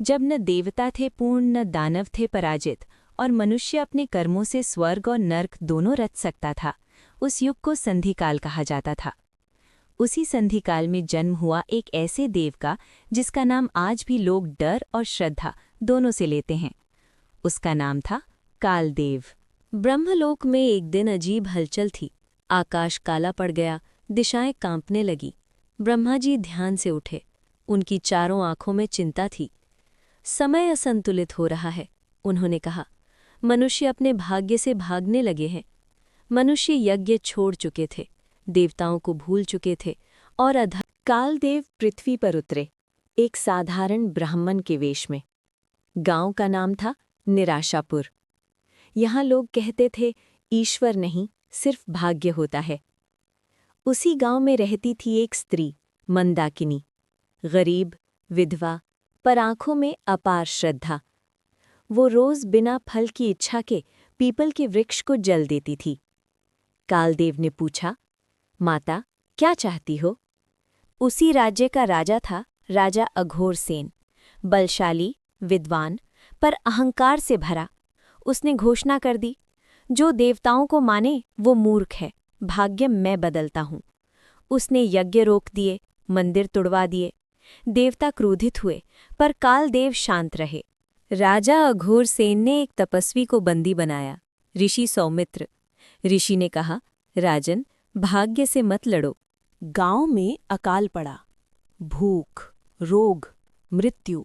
जब न देवता थे पूर्ण न दानव थे पराजित और मनुष्य अपने कर्मों से स्वर्ग और नर्क दोनों रच सकता था, उस युग को संधिकाल कहा जाता था। उसी संधिकाल में जन्म हुआ एक ऐसे देव का जिसका नाम आज भी लोग डर और श्रद्धा दोनों से लेते हैं। उसका नाम था कालदेव। ब्रह्मलोक में एक दिन अजीब हलचल थी। आकाश काला पड़ गया, दिशाएं कांपने लगी। ब्रह्मा जी ध्यान से उठे। उनकी चारों आंखों में चिंता थी। समय असंतुलित हो रहा है। उन्होंने कहा, मनुष्य अपने भाग्य से भागने लगे हैं। मनुष्य यज्ञ छोड़ चुके थे, देवताओं को भूल चुके थे और कालदेव पृथ्वी पर उतरे, एक साधारण ब्राह्मण के वेश में। गांव का नाम था निराशापुर। यहाँ लोग कहते थे, ईश्वर नहीं, सिर्फ भाग्य होता है। उसी गांव में रहती थी एक स्त्री, मंदाकिनी, गरीब, विधवा, पर आंखों में अपार श्रद्धा। वो रोज बिना फल की इच्छा के पीपल के वृक्ष को जल देती थी। कालदेव ने पूछा, माता, क्या चाहती हो? उसी राज्य का राजा था राजा अघोरसेन, बलशाली, विद्वान, पर अहंकार से भरा। उसने घोषणा कर दी, जो देवताओं को माने वो मूर्ख है, भाग्य मैं बदलता हूँ। उसने यज्ञ रोक दिए, मंदिर तुड़वा दिए। देवता क्रोधित हुए, पर कालदेव शांत रहे। राजा अघोरसेन ने एक तपस्वी को बंदी बनाया, ऋषि सौमित्र। ऋषि ने कहा, राजन, भाग्य से मत लड़ो। गांव में अकाल पड़ा, भूख, रोग, मृत्यु।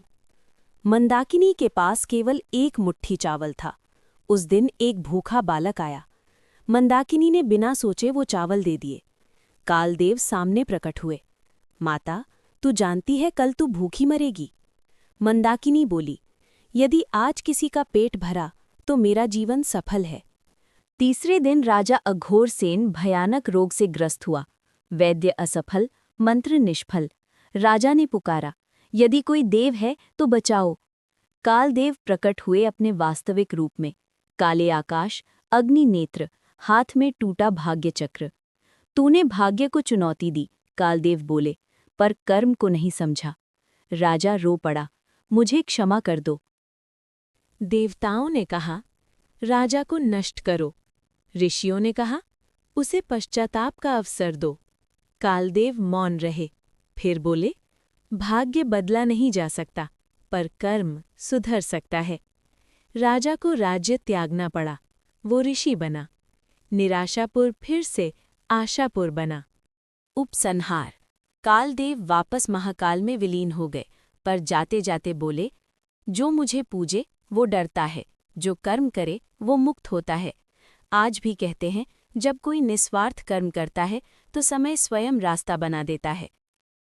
मंदाकिनी के पास केवल एक मुट्ठी चावल था। उस दिन एक भूखा बालक आया। मंदाकिनी ने बिना सोचे वो चावल दे दिए। कालदेव सामने प्रकट हुए। माता, तू जानती है कल तू भूखी मरेगी। मंदाकिनी बोली, यदि आज किसी का पेट भरा तो मेरा जीवन सफल है। तीसरे दिन राजा अघोरसेन भयानक रोग से ग्रस्त हुआ। वैद्य असफल, मंत्र निष्फल। राजा ने पुकारा, यदि कोई देव है तो बचाओ। कालदेव प्रकट हुए अपने वास्तविक रूप में, काले आकाश, अग्नि नेत्र, हाथ में टूटा भाग्य चक्र। तूने भाग्य को चुनौती दी, कालदेव बोले, पर कर्म को नहीं समझा। राजा रो पड़ा, मुझे क्षमा कर दो। देवताओं ने कहा, राजा को नष्ट करो। ऋषियों ने कहा, उसे पश्चाताप का अवसर दो। कालदेव मौन रहे, फिर बोले, भाग्य बदला नहीं जा सकता, पर कर्म सुधर सकता है। राजा को राज्य त्यागना पड़ा, वो ऋषि बना। निराशापुर फिर से आशापुर बना। उपसंहार। कालदेव वापस महाकाल में विलीन हो गए, पर जाते जाते बोले, जो मुझे पूजे वो डरता है, जो कर्म करे वो मुक्त होता है। आज भी कहते हैं, जब कोई निस्वार्थ कर्म करता है तो समय स्वयं रास्ता बना देता है।